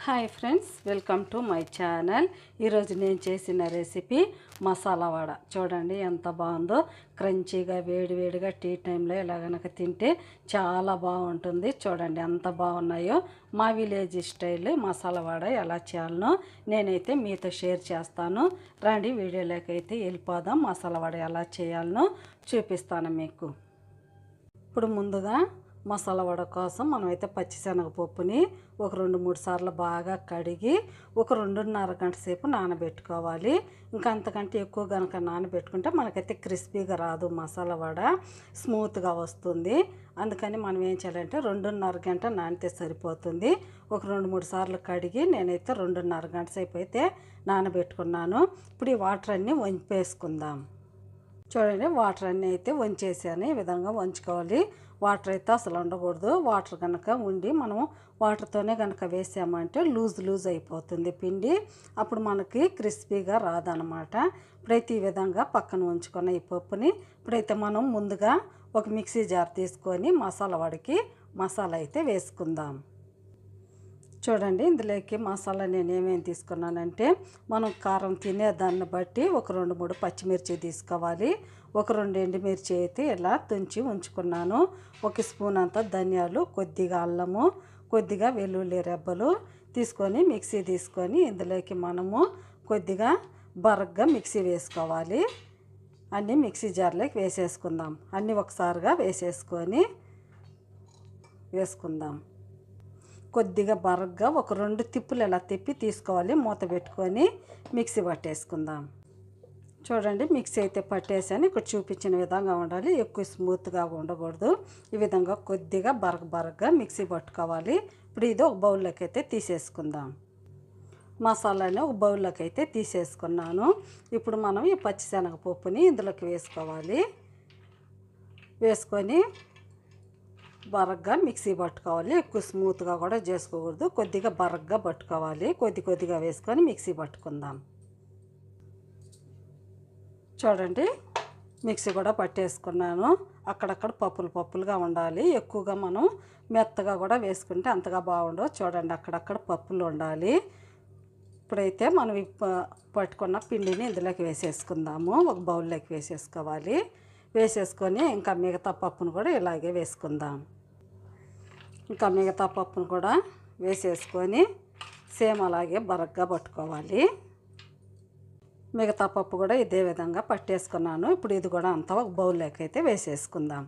Hi friends, welcome to my channel. ఈరోజు నేను చేసిన రెసిపీ మసాలా వడ. చూడండి ఎంత బాగుందో. క్రంచీగా వేడివేడిగా టీ టైంలో ఇలా కనుక తింటే చాలా బాగుంటుంది. చూడండి ఎంత బాగున్నాయో. మా విలేజ్ స్టైల్ మసాలా వడ ఎలా చేయాలనో నేనైతే మీతో షేర్ చేస్తాను. రండి వీడియోలోకి అయితే వెళ్ళిపోదాం. మసాలా వడ ఎలా చేయాలనో చూపిస్తాను మీకు. ఇప్పుడు ముందుగా మసాలా వడ కోసం మనమైతే పచ్చిశనగపప్పుని ఒక 2-3 సార్లు బాగా కడిగి ఒక 2.5 గంట సేపు నానబెట్టుకోవాలి. ఇంకా అంతకంటే ఎక్కువ కనుక నానబెట్టుకుంటే మనకైతే క్రిస్పీగా రాదు, మసాలా వడ స్మూత్గా వస్తుంది. అందుకని మనం ఏం చేయాలంటే 2.5 గంట నానితే సరిపోతుంది. ఒక 2-3 సార్లు కడిగి నేనైతే 2.5 గంట సేపు అయితే నానబెట్టుకున్నాను. ఇప్పుడు ఈ వాటర్ అన్నీ వంపేసుకుందాం. చూడండి, వాటర్ అన్నీ అయితే వంచేసాను. ఈ విధంగా వంచుకోవాలి. వాటర్ అయితే అసలు ఉండకూడదు. వాటర్ కనుక ఉండి మనం వాటర్తోనే కనుక వేసామంటే లూజ్ అయిపోతుంది పిండి. అప్పుడు మనకి క్రిస్పీగా రాదనమాట. ఇప్పుడైతే ఈ విధంగా పక్కన ఉంచుకున్న ఈ పప్పుని ఇప్పుడైతే మనం ముందుగా ఒక మిక్సీ జార్ తీసుకొని మసాలా వడకి మసాలా అయితే వేసుకుందాం. చూడండి, ఇందులోకి మసాలా నేను ఏమేమి తీసుకున్నానంటే, మనం కారం తినే దాన్ని బట్టి ఒక 2-3 పచ్చిమిర్చి తీసుకోవాలి. ఒక 2 ఎండుమిర్చి అయితే ఇలా తుంచి ఉంచుకున్నాను. 1 స్పూన్ అంత ధనియాలు, కొద్దిగా అల్లము, కొద్దిగా వెల్లుల్లి రెబ్బలు తీసుకొని మిక్సీ తీసుకొని ఇందులోకి మనము కొద్దిగా బరగ్గా మిక్సీ వేసుకోవాలి. అన్నీ మిక్సీ జార్లోకి వేసేసుకుందాం. అన్నీ ఒకసారిగా వేసుకుందాం. కొద్దిగా బరగ్గా ఒక 2 తిప్పులు ఇలా తిప్పి తీసుకోవాలి. మూత పెట్టుకొని మిక్సీ పట్టేసుకుందాం. చూడండి, మిక్సీ అయితే పట్టేసాను. ఇక్కడ చూపించిన విధంగా ఉండాలి. ఎక్కువ స్మూత్గా ఉండకూడదు. ఈ విధంగా కొద్దిగా బరగ్గా మిక్సీ పట్టుకోవాలి. ఇప్పుడు ఇది ఒక బౌల్లోకి అయితే తీసేసుకుందాం. మసాలాని ఒక బౌల్లోకి అయితే తీసేసుకున్నాను. ఇప్పుడు మనం ఈ పచ్చిశనగపప్పుని ఇందులోకి వేసుకోవాలి. వేసుకొని బరగ్గా మిక్సీ పట్టుకోవాలి. ఎక్కువ స్మూత్గా కూడా చేసుకోకూడదు. కొద్దిగా బరగ్గా పట్టుకోవాలి. కొద్దిగా వేసుకొని మిక్సీ పట్టుకుందాం. చూడండి, మిక్సీ కూడా పట్టేసుకున్నాను. అక్కడక్కడ పప్పులుగా ఉండాలి. ఎక్కువగా మనం మెత్తగా కూడా వేసుకుంటే అంతగా బాగుండవు. చూడండి, అక్కడక్కడ పప్పులు ఉండాలి. ఇప్పుడైతే మనం పట్టుకున్న పిండిని ఇందులోకి వేసేసుకుందాము. ఒక బౌల్లోకి వేసేసుకోవాలి. వేసేసుకొని ఇంకా మిగతా పప్పును కూడా ఇలాగే వేసుకుందాం. ఇంకా మిగతా పప్పును కూడా వేసేసుకొని సేమ్ అలాగే బరగ్గా పట్టుకోవాలి. మిగతా పప్పు కూడా ఇదే విధంగా పట్టేసుకున్నాను. ఇప్పుడు ఇది కూడా అంతా ఒక బౌల్లోకి అయితే వేసేసుకుందాం.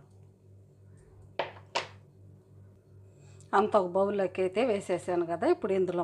అంత ఒక బౌల్లోకి అయితే వేసేసాను కదా. ఇప్పుడు ఇందులో